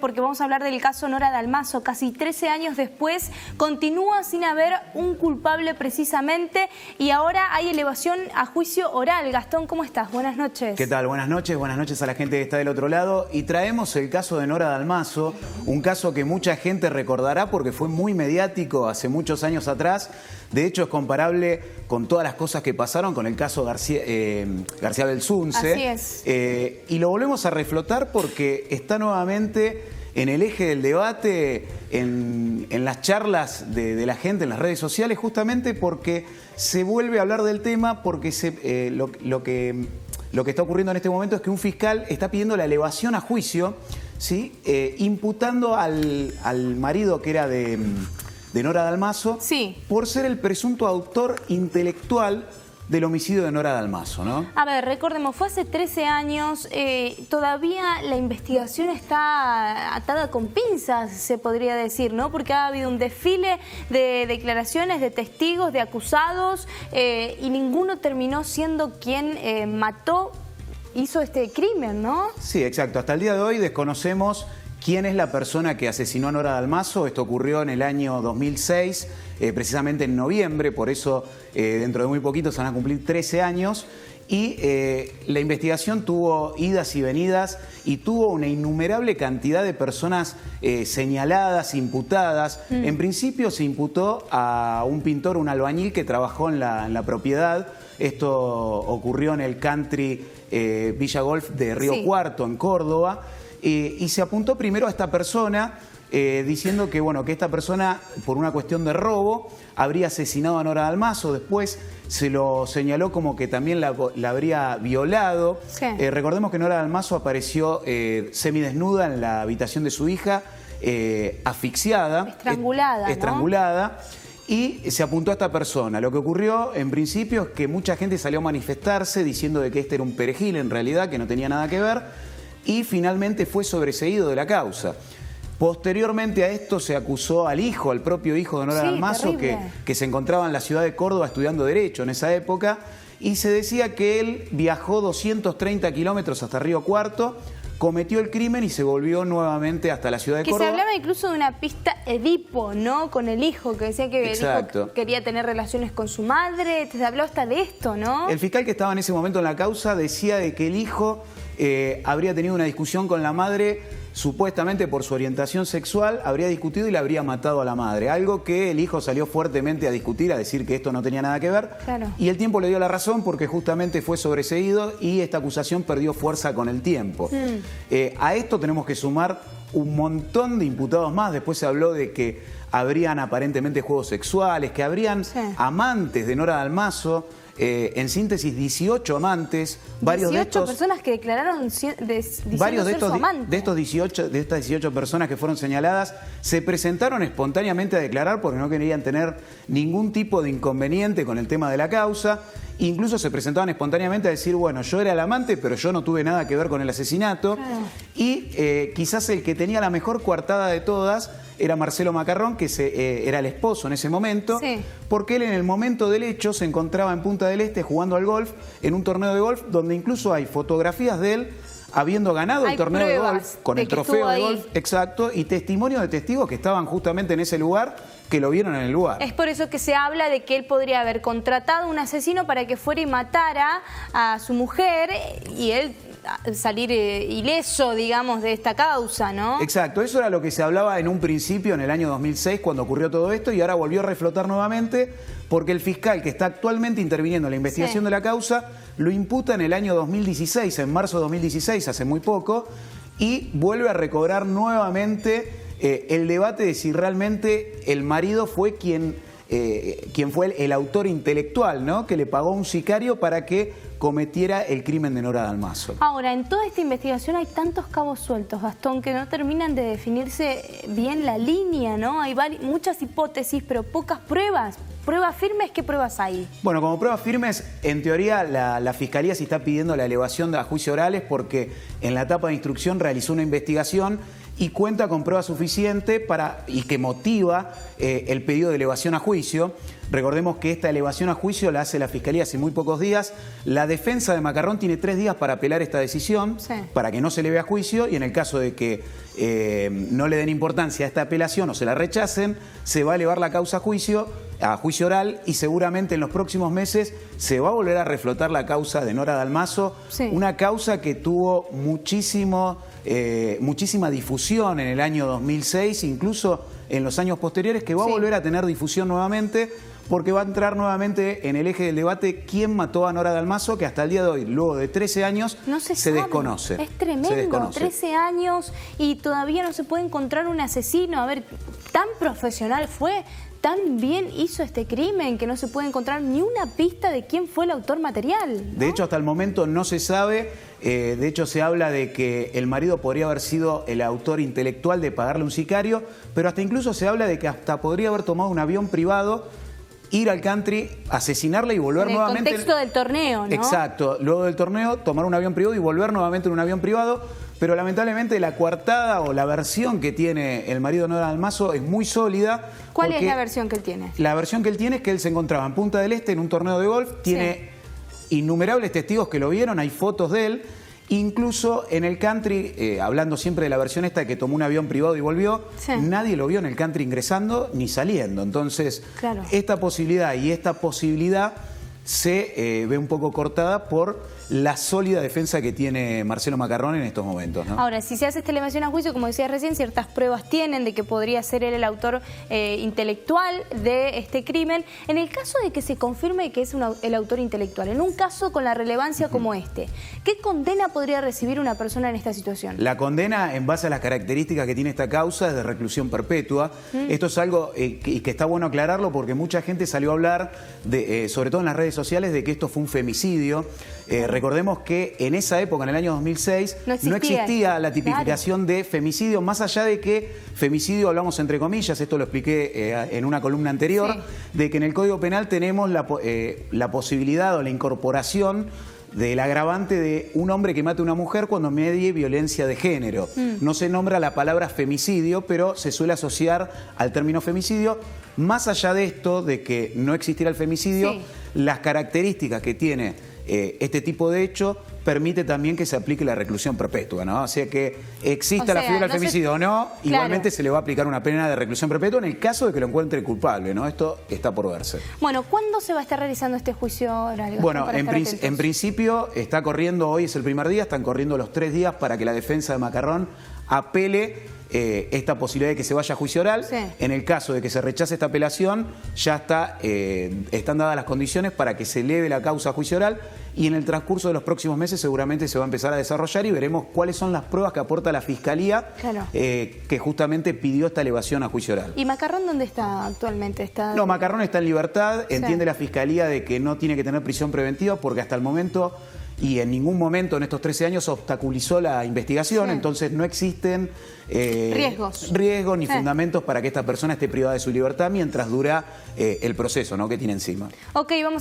Porque vamos a hablar del caso Nora Dalmazo. Casi 13 años después continúa sin haber un culpable precisamente y ahora hay elevación a juicio oral. Gastón, ¿cómo estás? Buenas noches. ¿Qué tal? Buenas noches a la gente que está del otro lado. Y traemos el caso de Nora Dalmazo, un caso que mucha gente recordará porque fue muy mediático hace muchos años atrás. De hecho, es comparable con todas las cosas que pasaron con el caso García Belsunce. Así es. Y lo volvemos a reflotar porque está nuevamente en el eje del debate, en las charlas de la gente en las redes sociales, justamente porque se vuelve a hablar del tema, porque lo que está ocurriendo en este momento es que un fiscal está pidiendo la elevación a juicio, ¿sí? Imputando al marido que era de Nora Dalmazo, sí, por ser el presunto autor intelectual del homicidio de Nora Dalmazo, ¿no? A ver, recordemos, fue hace 13 años, todavía la investigación está atada con pinzas, se podría decir, ¿no? Porque ha habido un desfile de declaraciones, de testigos, de acusados, y ninguno terminó siendo quien hizo este crimen, ¿no? Sí, exacto. Hasta el día de hoy desconocemos quién es la persona que asesinó a Nora Dalmazo. Esto ocurrió en el año 2006, precisamente en noviembre, por eso dentro de muy poquito se van a cumplir 13 años. Y la investigación tuvo idas y venidas y tuvo una innumerable cantidad de personas señaladas, imputadas. En principio se imputó a un pintor, un albañil que trabajó en la propiedad. Esto ocurrió en el country Villa Golf de Río Cuarto, en Córdoba. Y se apuntó primero a esta persona diciendo que, bueno, que esta persona, por una cuestión de robo, habría asesinado a Nora Dalmazo. Después se lo señaló como que también la habría violado. Sí. Recordemos que Nora Dalmazo apareció semidesnuda en la habitación de su hija, asfixiada. Estrangulada, estrangulada. Y se apuntó a esta persona. Lo que ocurrió en principio es que mucha gente salió a manifestarse diciendo de que este era un perejil en realidad, que no tenía nada que ver. Y finalmente fue sobreseído de la causa. Posteriormente a esto se acusó al propio hijo de Nora Dalmazo, que se encontraba en la ciudad de Córdoba estudiando Derecho en esa época, y se decía que él viajó 230 kilómetros hasta Río Cuarto, cometió el crimen y se volvió nuevamente hasta la ciudad de Córdoba. Que se hablaba incluso de una pista Edipo, ¿no? Con el hijo, que decía que el hijo quería tener relaciones con su madre. Se habló hasta de esto, ¿no? El fiscal que estaba en ese momento en la causa decía de que el hijo habría tenido una discusión con la madre, supuestamente por su orientación sexual, habría discutido y le habría matado a la madre. Algo que el hijo salió fuertemente a discutir, a decir que esto no tenía nada que ver. Claro. Y el tiempo le dio la razón porque justamente fue sobreseído y esta acusación perdió fuerza con el tiempo. A esto tenemos que sumar un montón de imputados más. Después se habló de que habrían aparentemente juegos sexuales, que habrían amantes de Nora Dalmazo. En síntesis, 18 amantes, varios 18 de estos personas que declararon varios de ser su amante. de estas 18 personas que fueron señaladas se presentaron espontáneamente a declarar porque no querían tener ningún tipo de inconveniente con el tema de la causa. Incluso se presentaban espontáneamente a decir, bueno, yo era el amante, pero yo no tuve nada que ver con el asesinato. Y quizás el que tenía la mejor coartada de todas era Marcelo Macarrón, que era el esposo en ese momento, porque él en el momento del hecho se encontraba en Punta del Este jugando al golf, en un torneo de golf, donde incluso hay fotografías de él habiendo ganado el torneo de golf, con el trofeo de golf, exacto, y testimonios de testigos que estaban justamente en ese lugar, que lo vieron en el lugar. Es por eso que se habla de que él podría haber contratado a un asesino para que fuera y matara a su mujer y él salir ileso, digamos, de esta causa, ¿no? Exacto, eso era lo que se hablaba en un principio, en el año 2006, cuando ocurrió todo esto, y ahora volvió a reflotar nuevamente, porque el fiscal que está actualmente interviniendo en la investigación de la causa, lo imputa en el año 2016, en marzo de 2016, hace muy poco, y vuelve a recobrar nuevamente el debate de si realmente el marido fue quien fue el autor intelectual, ¿no? Que le pagó a un sicario para que cometiera el crimen de Nora Dalmazo. Ahora, en toda esta investigación hay tantos cabos sueltos, Gastón, que no terminan de definirse bien la línea, ¿no? Hay muchas hipótesis, pero pocas pruebas. ¿Pruebas firmes? ¿Qué pruebas hay? Bueno, como pruebas firmes, en teoría la Fiscalía sí está pidiendo la elevación de juicios orales porque en la etapa de instrucción realizó una investigación y cuenta con prueba suficiente y que motiva el pedido de elevación a juicio. Recordemos que esta elevación a juicio la hace la Fiscalía hace muy pocos días. La defensa de Macarrón tiene 3 días para apelar esta decisión, para que no se eleve a juicio, y en el caso de que no le den importancia a esta apelación o se la rechacen, se va a elevar la causa a juicio oral, y seguramente en los próximos meses se va a volver a reflotar la causa de Nora Dalmazo, una causa que tuvo muchísima difusión en el año 2006, incluso en los años posteriores, que va a volver a tener difusión nuevamente, porque va a entrar nuevamente en el eje del debate quién mató a Nora Dalmazo, que hasta el día de hoy, luego de 13 años, se desconoce. Es tremendo, 13 años y todavía no se puede encontrar un asesino. A ver, tan profesional fue, tan bien hizo este crimen, que no se puede encontrar ni una pista de quién fue el autor material, ¿no? De hecho, hasta el momento no se sabe. De hecho, se habla de que el marido podría haber sido el autor intelectual de pagarle un sicario, pero hasta incluso se habla de que hasta podría haber tomado un avión privado, ir al country, asesinarla y volver nuevamente. En el contexto del torneo, ¿no? Exacto. Luego del torneo, tomar un avión privado y volver nuevamente en un avión privado. Pero lamentablemente la coartada o la versión que tiene el marido de Nora Dalmazo es muy sólida. ¿Cuál es la versión que él tiene? La versión que él tiene es que él se encontraba en Punta del Este en un torneo de golf. Tiene innumerables testigos que lo vieron, hay fotos de él. Incluso en el country, hablando siempre de la versión esta que tomó un avión privado y volvió, nadie lo vio en el country ingresando ni saliendo. Entonces, esta posibilidad se ve un poco cortada por la sólida defensa que tiene Marcelo Macarrón en estos momentos, ¿no? Ahora, si se hace esta elevación a juicio, como decías recién, ciertas pruebas tienen de que podría ser él el autor intelectual de este crimen. En el caso de que se confirme que es el autor intelectual, en un caso con la relevancia como este, ¿qué condena podría recibir una persona en esta situación? La condena, en base a las características que tiene esta causa, es de reclusión perpetua. Esto es algo que está bueno aclararlo, porque mucha gente salió a hablar, sobre todo en las redes sociales, de que esto fue un femicidio. Recordemos que en esa época, en el año 2006, no existía la tipificación de femicidio, más allá de que femicidio, hablamos entre comillas, esto lo expliqué en una columna anterior, de que en el Código Penal tenemos la posibilidad o la incorporación del agravante de un hombre que mate a una mujer cuando medie violencia de género. No se nombra la palabra femicidio, pero se suele asociar al término femicidio. Más allá de esto, de que no existiera el femicidio, las características que tiene este tipo de hecho permite también que se aplique la reclusión perpetua, ¿no? O sea que exista la figura del femicidio o no, igualmente se le va a aplicar una pena de reclusión perpetua en el caso de que lo encuentre culpable, ¿no? Esto está por verse. Bueno, ¿cuándo se va a estar realizando este juicio oral? Bueno, en principio está corriendo, hoy es el primer día, están corriendo los 3 días para que la defensa de Macarrón apele esta posibilidad de que se vaya a juicio oral. En el caso de que se rechace esta apelación, ya están dadas las condiciones para que se eleve la causa a juicio oral, y en el transcurso de los próximos meses seguramente se va a empezar a desarrollar y veremos cuáles son las pruebas que aporta la Fiscalía, que justamente pidió esta elevación a juicio oral. ¿Y Macarrón dónde está actualmente? No, Macarrón está en libertad. Entiende la Fiscalía de que no tiene que tener prisión preventiva porque hasta el momento y en ningún momento en estos 13 años obstaculizó la investigación, entonces no existen riesgos ni fundamentos para que esta persona esté privada de su libertad mientras dura el proceso, ¿no?, que tiene encima. Ok, vamos a